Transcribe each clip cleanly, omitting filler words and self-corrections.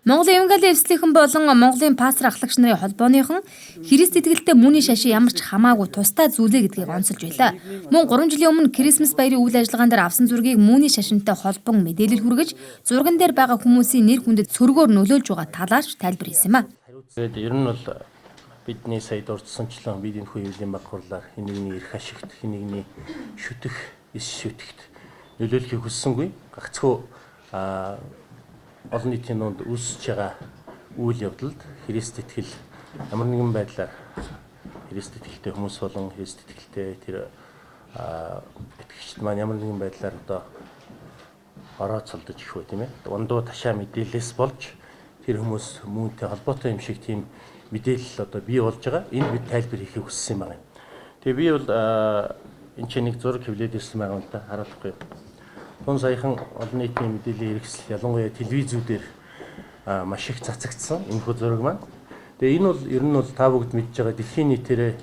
Монголын Евангелийн эвслийнхэн болон Монголын пастор ахлагч нарын холбооныхон Христ итгэлтэй мөний шашин ямар ч хамаагүй тустай зүйлээ гэдгийг онцолж байлаа. Мөн 3 жилийн өмнө Крисмас баярын үйл ажиллагаан дээр авсан зургийг мөний шашинтай холбон мэдээлэл хүргэж, зурган дээр байгаа хүмүүсийн нэр хүндэд сөргөөр нөлөөлж байгаа талаарч тайлбар хийсэн юм а. Тэгээд ер нь бол бидний сая дурдсанчлан бид энэ хүү эвлийн баг хурлаар хинэгний эрх ашигт, хинэгний шүтэх, эс шүтгэхт нөлөөлөхийг хүссэнгүй. Гагцхүү олон нийтийн дунд үүсэж байгаа үйл явдалд Христ итгэл ямар нэгэн байдлаар Христ итгэлтэй хүмүүс болон Христ итгэлтэй тэр итгэгчд маань ямар нэгэн байдлаар одоо орооцолдож их бай тийм ээ. Ундуу ташаа мэдээлэлээс болж тэр хүмүүс мөнтэй холбоотой юм шиг тийм мэдээлэл одоо бий болж байгаа. Энд бид тайлбар хийхийг хүссэн юм байна. Тэгээ би бол энэ чинь нэг зураг хэвлээд ирсэн байгаа юм да харуулахгүй. Тун саяхан олон нийтийн мэдээллийн хэрэгсэл ялангуяа телевизүүдээр маш их цацагдсан энэ хүү зураг маань. Тэгээ энэ бол ер нь бол та бүгд мэдж байгаа дэлхийн нийтээрээ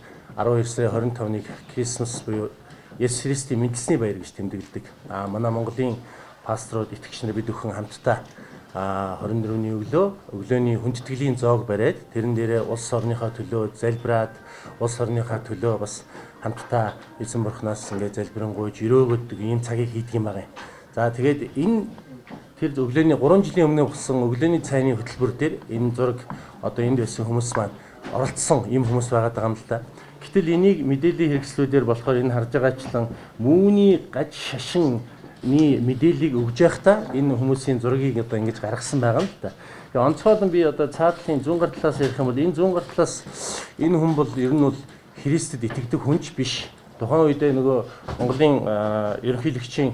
12 сарын 25-ныг Крисмас буюу Есүс Христийн мэндэлсний баяр гэж тэмдэглэдэг. Манай Монголын пасторууд итгэгч нар бид өхөн хамтдаа 24-ний өглөөний хүндэтгэлийн зоог бариад тэрэн дээрээ улс орныхоо төлөө залбираад улс орныхоо төлөө бас хамтдаа эзэн бурхнаас ингээд залбирanгуйж өрөөгдөг ийм цагийг хийдэг юм байна. За тэгээд энэ тэр өглөөний 3 жилийн өмнө болсон өглөөний цайны хөтөлбөр дээр энэ зураг одоо энд байсан хүмүүс маань оролцсон ийм хүмүүс байгаа юм л да. Гэтэл энийг мэдээллийн хэрэгслүүдээр болохоор энэ харж байгаачлан мууны гаж шашин мэдээллийг өгж байхдаа энэ хүмүүсийн зургийг одоо ингэж гаргасан байгаа юм л да. Тэгээ онцгойлон би одоо цаатлын зүүн гар талаас ярих юм бол энэ зүүн гар талаас энэ хүн бол ер нь бол Христэд итгэдэг хүнч биш. Тухайн үедээ нөгөө Монголын ерөнхийлөгчийн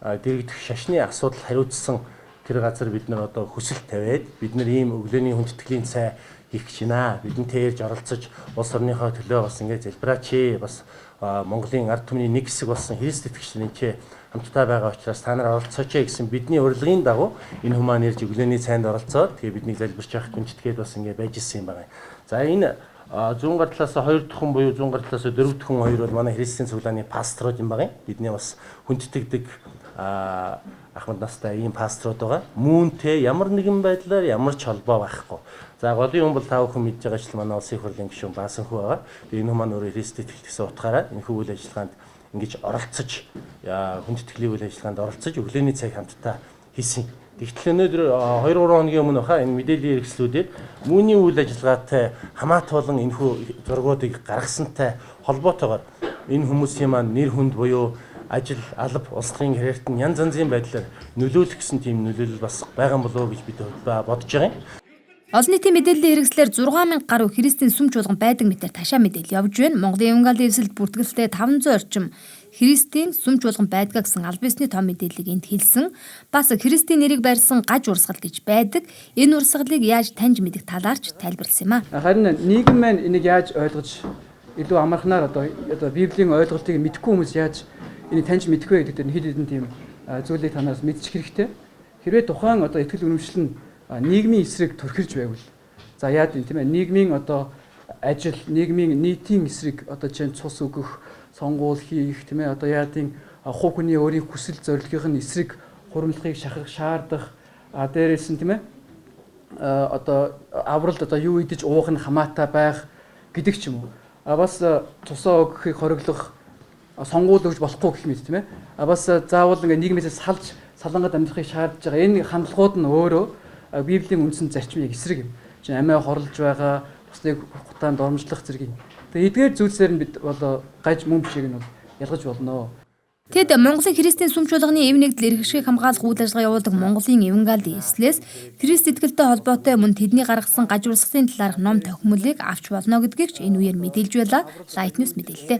дэрэгдэх шашны асуудал хариуцсан тэр газар бид нар одоо хүсэл тавиад бид нар ийм өглөөний хүндэтгэлийн цай хийх гэж байна. Бидэнтэй ярьж оролцож улс орныхоо төлөө бас ингэж залбираач. Бас Монголын ард түмний нэг хэсэг болсон Христ итгэгч нарын ч хамтдаа байгаа учраас та нар оролцооч гэсэн бидний урилгын дагуу энэ хүмүүс ирж өглөөний цайнд оролцоод тэгээ бидний залбирч явах гүнжтгээд бас ингэ байж исэн юм байна. За энэ зүүн гар талаас 2 дахь хүн буюу зүүн гар талаас 4 дахь хүн хоёр бол манай Христийн цуглааны пасторууд юм байна. Бидний бас хүндэтгдэг ахмад настай ийм пасторууд байгаа. Мөнтэй ямар нэгэн байдлаар ямар ч холбоо байхгүй. За голын хүн бол та бүхэн мэдж байгаачлан манай улсын хурлын гишүүн Баасанхүү байгаа. Тэгээ энэ хүмүүс өөрөө Христэд итгэлтэйсэн утгаараа энэ хүү үйл ажиллагаанд ингэж оролцож хүндэтгэлийн үйл ажиллагаанд оролцож өглөөний цаг хамтдаа хийсэн. Тэгтэл өнөөдөр 2-3 хоногийн өмнө хаа энэ мэдээллийн хэрэгслүүдээр мөний үйл ажиллагаатай хамаатуулан энэ хүү зургуудыг гаргасантай холбоотойгоор энэ хүмүүсийн маань нэр хүнд буюу ажил, алба, улс төрийн карьерт нь янз янзын байдлаар нөлөөлөх гэсэн тийм нөлөөлөл бас байгаа болов уу гэж бид бодож байгаа юм. Олон нийтийн мэдээллийн хэрэгслээр 6000 гаруй Христийн сүм чуулган байдаг мэтээр ташаа мэдээлэл явж байна. Монголын Евангелийн эвсэлд бүртгэлтэй 500 орчим Христийн сүм чуулган байдгаа гэсэн аль бисны том мэдээллийг энд хэлсэн. Бас Христийн нэрийг барьсан гаж урсгал гэж байдаг. Энэ урсгалыг яаж таньж мэдэх талаарч тайлбарласан юм а. Харин нийгэм маань энийг яаж ойлгож илүү амархнаар одоо Библийн ойлголтыг мэдэхгүй хүмүүс яаж энийг таньж мэдэх вэ гэдэг дээр хэд хэдэн тийм зүйлийг танаас мэдчих хэрэгтэй. Хэрвээ тухайн одоо итгэл үнэмшил нь нийгмийн эсрэг төрхирж байвал за яад юм тийм ээ нийгмийн одоо ажил нийгмийн нийтийн эсрэг одоо чинь цус өгөх сонгуул хийх тийм ээ одоо яадын хувь хүний өөрийн хүсэл зорилгын эсрэг хуримтлахыг шахах шаардах дээрээс нь тийм ээ одоо авралд одоо юу идэж уух нь хамаатай байх гэдэг ч юм уу бас тусаа өгөхийг хориглох сонгуул өгж болохгүй гэх мэт тийм ээ бас заавал ингээ нийгмээс салж салангаад амьдрахыг шаардж байгаа энэ хандлагууд нь өөрөө Библийн үндсэн зарчмын эсрэг юм. Чинь амиа хорлож байгаа, бусдыг хутаанд ормжлох зэрэг юм. Тэгээ эдгээр зүйлсээр нь бид болоо гаж мөн бишийг нь бол ялгаж болно. Тэд Монголын Христийн сүм чуулганы эв нэгдэл эрхшгийг хамгаалах үйл ажиллагаа явуулдаг Монголын Евангелийн эслээс Христ итгэлтэй холбоотой мөн тэдний гаргасан гаж урсгалын талаарх ном тохимолыг авч болно гэдгийг ч энэ үеэр мэдээлж байла. Light News мэдээллээ.